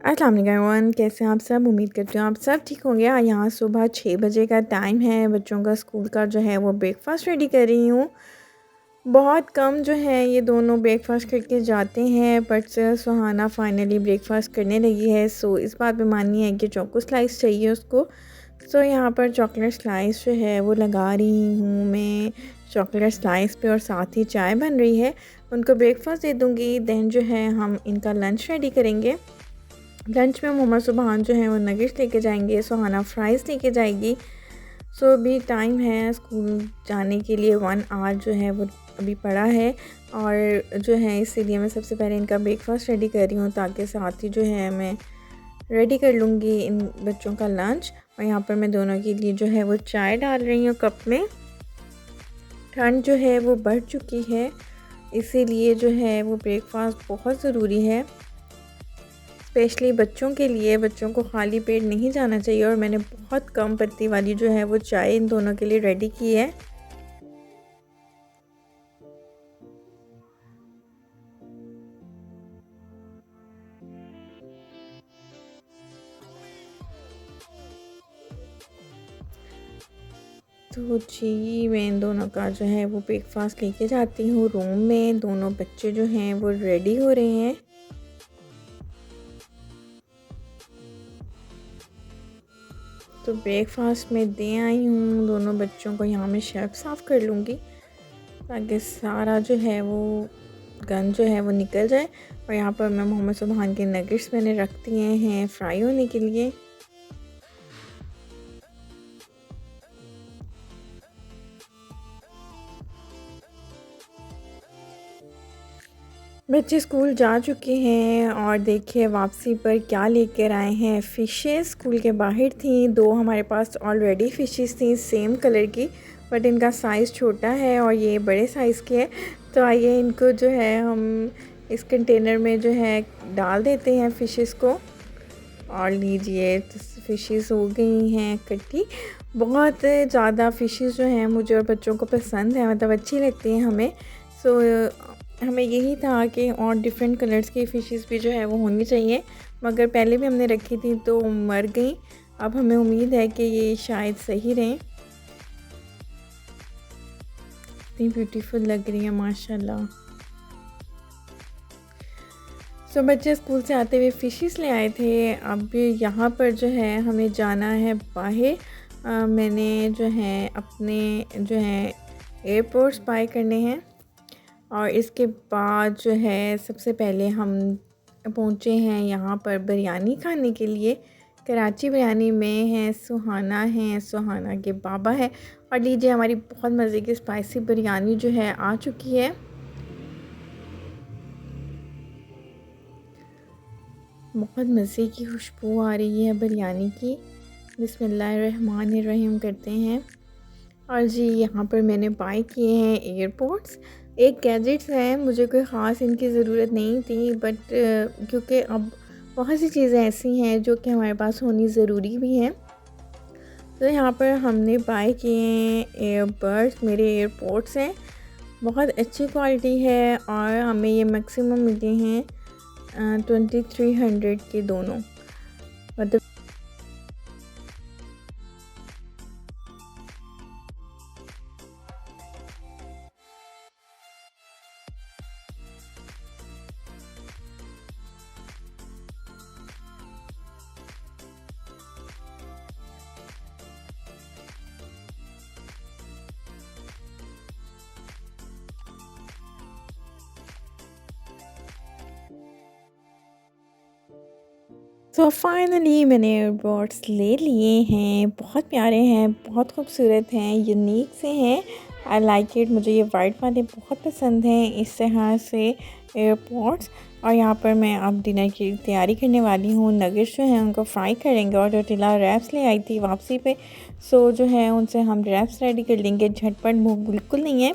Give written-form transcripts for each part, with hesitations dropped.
अस्सलाम वालेकुम एवरीवन, कैसे हैं आप सब। उम्मीद करती हूँ आप सब ठीक होंगे। यहाँ सुबह 6 बजे का टाइम है। बच्चों का स्कूल का जो है वो ब्रेकफास्ट रेडी कर रही हूँ। बहुत कम जो है ये दोनों ब्रेकफास्ट करके जाते हैं, बट सुहाना फाइनली ब्रेकफास्ट करने लगी है। सो इस बात पे माननी है कि चोको स्लाइस चाहिए उसको। सो यहाँ पर चॉकलेट स्लाइस जो है वो लगा रही हूँ मैं चॉकलेट स्लाइस पे, और साथ ही चाय बन रही है। उनको ब्रेकफास्ट दे दूँगी, दैन जो है हम इनका लंच रेडी करेंगे। लंच में मोहम्मद सुबहान जो है वो नगेट्स लेके जाएंगे, सुहाना फ्राइज़ लेके जाएगी। सो अभी टाइम है स्कूल जाने के लिए, 1 आवर जो है वो अभी पड़ा है। और जो है इसीलिए मैं सबसे पहले इनका ब्रेकफास्ट रेडी कर रही हूँ, ताकि साथ ही जो है मैं रेडी कर लूँगी इन बच्चों का लंच। और यहाँ पर मैं दोनों के लिए जो है वो चाय डाल रही हूँ कप में। ठंड जो है वो बढ़ चुकी है, इसीलिए जो है वो ब्रेकफास्ट बहुत ज़रूरी है, स्पेशली बच्चों के लिए। बच्चों को खाली पेट नहीं जाना चाहिए। और मैंने बहुत कम पत्ती वाली जो है वो चाय इन दोनों के लिए रेडी की है। तो जी मैं इन दोनों का जो है वो ब्रेकफास्ट लेके जाती हूँ रूम में। दोनों बच्चे जो हैं वो रेडी हो रहे हैं। तो ब्रेकफास्ट में दे आई हूँ दोनों बच्चों को। यहाँ मैं शेल्फ साफ़ कर लूँगी ताकि सारा जो है वो गंद जो है वो निकल जाए। और यहाँ पर मैं मोहम्मद सुबहान के नगेट्स मैंने रख दिए हैं फ्राई होने के लिए। बच्चे स्कूल जा चुके हैं और देखिए वापसी पर क्या लेकर आए हैं। फ़िशेस स्कूल के बाहर थी, 2 हमारे पास ऑलरेडी फ़िशेस थी सेम कलर की, बट इनका साइज़ छोटा है और ये बड़े साइज़ के है। तो आइए इनको जो है हम इस कंटेनर में जो है डाल देते हैं फ़िशेस को। और लीजिए फ़िशेस हो गई हैं इकट्ठी। बहुत ज़्यादा फ़िशेस जो हैं मुझे और बच्चों को पसंद है, मतलब अच्छी लगती हैं हमें। सो हमें यही था कि और डिफरेंट कलर्स की फ़िशेस भी जो है वो होनी चाहिए, मगर पहले भी हमने रखी थी तो मर गई। अब हमें उम्मीद है कि ये शायद सही रहें। इतनी ब्यूटीफुल लग रही है माशाल्लाह। सो बच्चे स्कूल से आते हुए फ़िशेस ले आए थे। अब यहाँ पर जो है हमें जाना है बाहर। मैंने जो है अपने जो है एयरपोर्ट्स बाय करने हैं। और इसके बाद जो है सबसे पहले हम पहुँचे हैं यहाँ पर बिरयानी खाने के लिए। कराची बिरयानी में है सुहाना के बाबा है। और लीजिए हमारी बहुत मज़े की स्पाइसी बिरयानी जो है आ चुकी है। बहुत मज़े की खुशबू आ रही है बिरयानी की। बिस्मिल्लाहिर्रहमानिर्रहीम करते हैं। और जी यहाँ पर मैंने बाय किए हैं एयरपोर्ट्स। एक गैजेट्स हैं, मुझे कोई ख़ास इनकी ज़रूरत नहीं थी, बट क्योंकि अब बहुत सी चीज़ें ऐसी हैं जो कि हमारे पास होनी ज़रूरी भी हैं। तो यहाँ पर हमने बाय किए हैं एयरबड्स। मेरे एयरपोर्ट्स हैं, बहुत अच्छी क्वालिटी है और हमें ये मैक्सिमम मिले हैं 2300 के दोनों, मतलब तो फाइनली मैंने एयरबड्स ले लिए हैं। बहुत प्यारे हैं, बहुत खूबसूरत हैं, यूनिक से हैं। I like it. मुझे ये वाइट वाले बहुत पसंद हैं इस तरह से एयरबड्स। और यहाँ पर मैं अब डिनर की तैयारी करने वाली हूँ। नगेट्स जो हैं उनको फ्राई करेंगे और टोटिला रैप्स ले आई थी वापसी पे। सो जो है उनसे हम रैप्स रेडी कर लेंगे। झटपट भूख बिल्कुल नहीं है,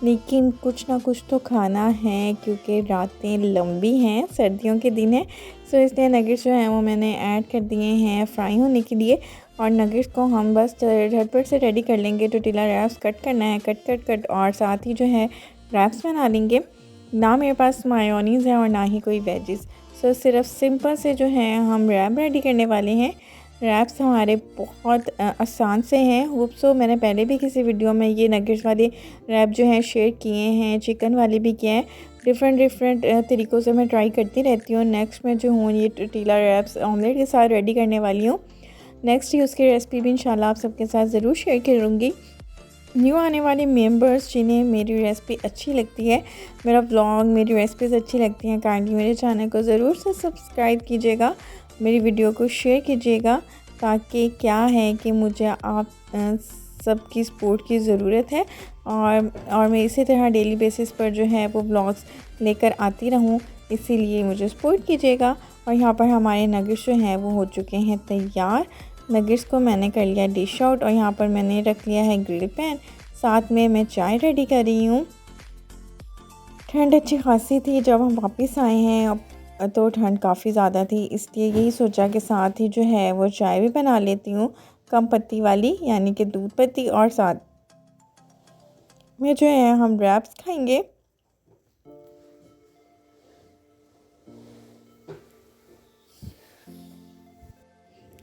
लेकिन कुछ ना कुछ तो खाना है क्योंकि रातें लंबी हैं, सर्दियों के दिन है। सो इसलिए नगेट्स जो हैं वो मैंने ऐड कर दिए हैं फ्राई होने के लिए। और नगेट्स को हम बस झटपट से रेडी कर लेंगे। टोटिला रैप्स कट करना है, कट और साथ ही जो है रैप्स बना लेंगे। ना मेरे पास मायोनीज़ है और ना ही कोई वेजिस। सो सिर्फ सिंपल से जो है हम रैप रेडी करने वाले हैं। रैप्स हमारे बहुत आसान से हैं। होप सो मैंने पहले भी किसी वीडियो में ये नगेट्स वाले रैप जो हैं शेयर किए हैं, चिकन वाले भी किए हैं। डिफरेंट तरीक़ों से मैं ट्राई करती रहती हूँ। नेक्स्ट मैं जो हूँ ये टोर्टिला रैप्स ऑमलेट के साथ रेडी करने वाली हूँ। नेक्स्ट ही उसकी रेसिपी भी इंशाल्लाह आप सबके साथ ज़रूर शेयर करूँगी। न्यू आने वाले मेंबर्स जिन्हें मेरी रेसिपी अच्छी लगती है, मेरा व्लॉग, मेरी रेसिपीज़ अच्छी लगती हैं, काइंडली मेरे चैनल को ज़रूर से सब्सक्राइब कीजिएगा, मेरी वीडियो को शेयर कीजिएगा, ताकि क्या है कि मुझे आप सबकी सपोर्ट की ज़रूरत है और मैं इसी तरह डेली बेसिस पर जो है वो व्लॉग्स लेकर आती रहूं, इसीलिए मुझे सपोर्ट कीजिएगा। और यहाँ पर हमारे नगेट्स जो हैं वो हो चुके हैं तैयार। नगेट्स को मैंने कर लिया डिश आउट और यहाँ पर मैंने रख लिया है ग्रिल पैन। साथ में मैं चाय रेडी कर रही हूँ। ठंड अच्छी खासी थी, जब हम वापस आए हैं तो ठंड काफ़ी ज़्यादा थी, इसलिए यही सोचा कि साथ ही जो है वो चाय भी बना लेती हूँ, कम पत्ती वाली, यानी कि दूध पत्ती। और साथ में जो है हम रैप्स खाएंगे।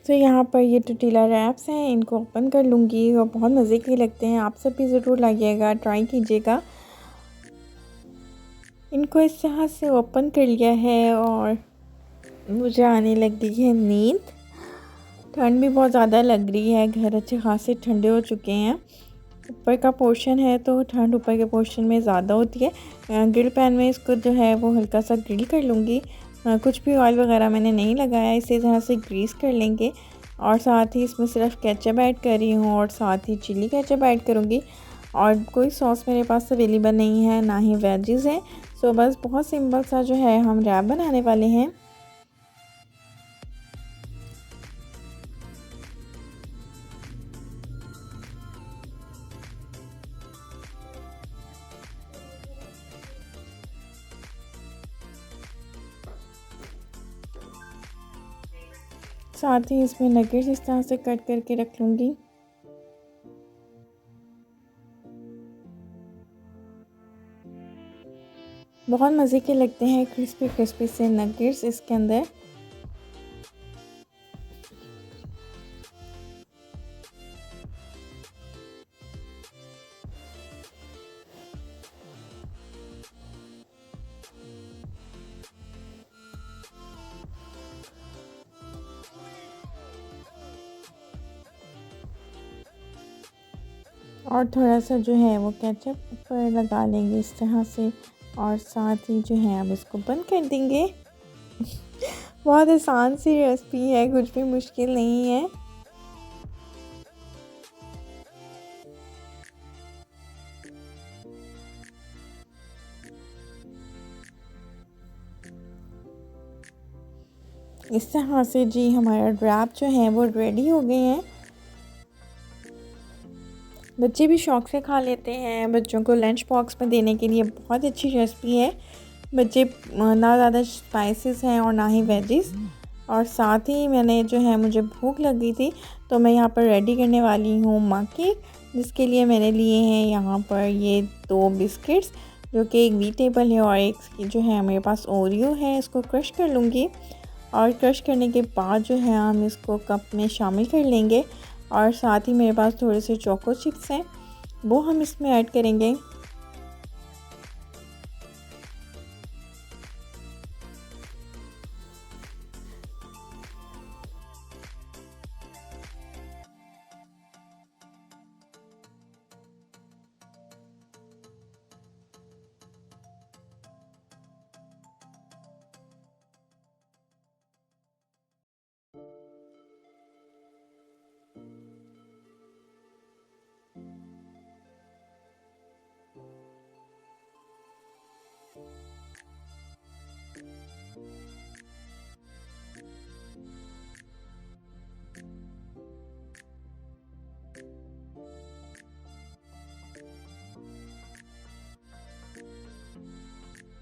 तो यहाँ पर ये टोर्टिला रैप्स हैं, इनको ओपन कर लूँगी और बहुत मज़े के लगते हैं। आप सब भी ज़रूर लाइएगा, ट्राई कीजिएगा। इनको इस तरह से ओपन कर लिया है और मुझे आने लग गई है नींद। ठंड भी बहुत ज़्यादा लग रही है, घर अच्छे खासे ठंडे हो चुके हैं। ऊपर का पोर्शन है तो ठंड ऊपर के पोर्शन में ज़्यादा होती है। ग्रिल पैन में इसको जो है वो हल्का सा ग्रिल कर लूँगी। कुछ भी ऑयल वगैरह मैंने नहीं लगाया, इसी तरह से ग्रीस कर लेंगे। और साथ ही इसमें सिर्फ केचप ऐड कर रही हूँ और साथ ही चिली केचप ऐड करूँगी। और कोई सॉस मेरे पास अवेलेबल नहीं है, ना ही वेजेस हैं। सो बस बहुत सिंपल सा जो है हम रैप बनाने वाले हैं। साथ ही इसमें नगेट्स इस तरह से कट करके रख लूँगी। बहुत मज़े के लगते हैं क्रिस्पी क्रिस्पी से नगेट्स इसके अंदर। और थोड़ा सा जो है वो केचप ऊपर लगा लेंगे इस तरह से और साथ ही जो है अब इसको बंद कर देंगे। बहुत आसान सी रेसिपी है, कुछ भी मुश्किल नहीं है। इस तरह से जी हमारा रैप जो है वो रेडी हो गए हैं। बच्चे भी शौक़ से खा लेते हैं, बच्चों को लंच बॉक्स में देने के लिए बहुत अच्छी रेसिपी है। बच्चे ना ज़्यादा स्पाइसेस हैं और ना ही वेजिस। और साथ ही मैंने जो है मुझे भूख लगी थी तो मैं यहाँ पर रेडी करने वाली हूँ मग केक, जिसके लिए मैंने लिए हैं यहाँ पर ये 2 बिस्किट्स, जो कि एक वीटेबल है और एक जो है मेरे पास ओरियो है। इसको क्रश कर लूँगी और क्रश करने के बाद जो है हम इसको कप में शामिल कर लेंगे। और साथ ही मेरे पास थोड़े से चोको चिप्स हैं, वो हम इसमें ऐड करेंगे।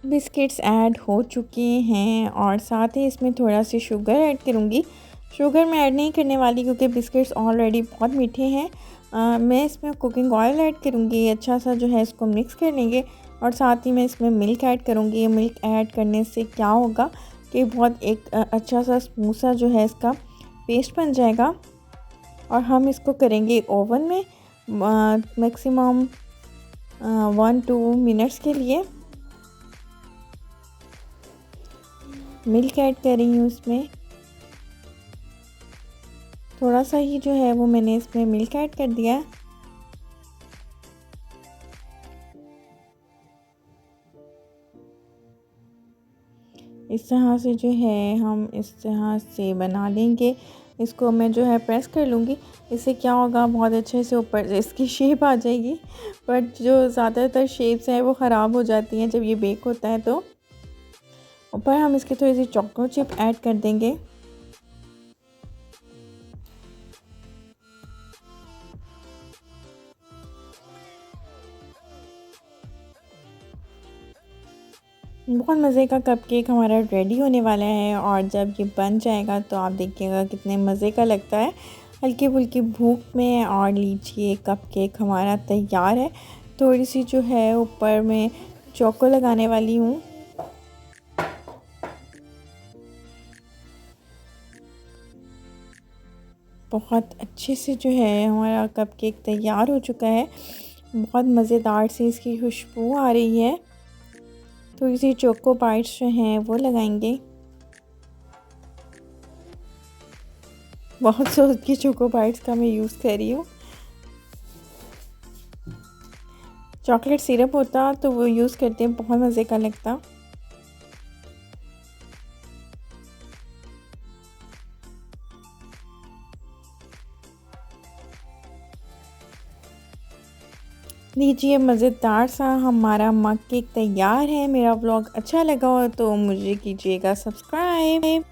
बिस्किट्स ऐड हो चुके हैं और साथ ही इसमें थोड़ा सी शुगर ऐड करूँगी। शुगर मैं ऐड नहीं करने वाली क्योंकि बिस्किट्स ऑलरेडी बहुत मीठे हैं। मैं इसमें कुकिंग ऑयल ऐड करूँगी, अच्छा सा जो है इसको मिक्स कर लेंगे। और साथ ही मैं इसमें मिल्क ऐड करूँगी। मिल्क ऐड करने से क्या होगा, कि बहुत एक अच्छा सा स्मूथ सा जो है इसका पेस्ट बन जाएगा। और हम इसको करेंगे ओवन में मैक्सिमम 1-2 मिनट्स के लिए। मिल्क ऐड कर रही हूँ इसमें, थोड़ा सा ही जो है वो मैंने इसमें मिल्क ऐड कर दिया है। इस तरह से जो है हम इस तरह से बना लेंगे। इसको मैं जो है प्रेस कर लूँगी, इससे क्या होगा बहुत अच्छे से ऊपर से इसकी शेप आ जाएगी। बट जो ज़्यादातर शेप्स हैं वो ख़राब हो जाती हैं जब ये बेक होता है। तो ऊपर हम इसकी थोड़ी सी चॉकलेट चिप ऐड कर देंगे। बहुत मज़े का कपकेक हमारा रेडी होने वाला है और जब ये बन जाएगा तो आप देखिएगा कितने मज़े का लगता है हल्की फुल्की भूख में। और लीजिए कपकेक हमारा तैयार है। थोड़ी सी जो है ऊपर में चोको लगाने वाली हूँ। बहुत अच्छे से जो है हमारा कपकेक तैयार हो चुका है। बहुत मज़ेदार सी इसकी खुशबू आ रही है। थोड़ी सी चोको बाइट्स जो हैं वो लगाएंगे। बहुत सोच की चोको बाइट्स का मैं यूज़ कर रही हूँ। चॉकलेट सिरप होता तो वो यूज़ करते हैं, बहुत मज़े का लगता। लीजिए मज़ेदार सा हमारा मग केक तैयार है। मेरा व्लॉग अच्छा लगा हो तो मुझे कीजिएगा सब्सक्राइब।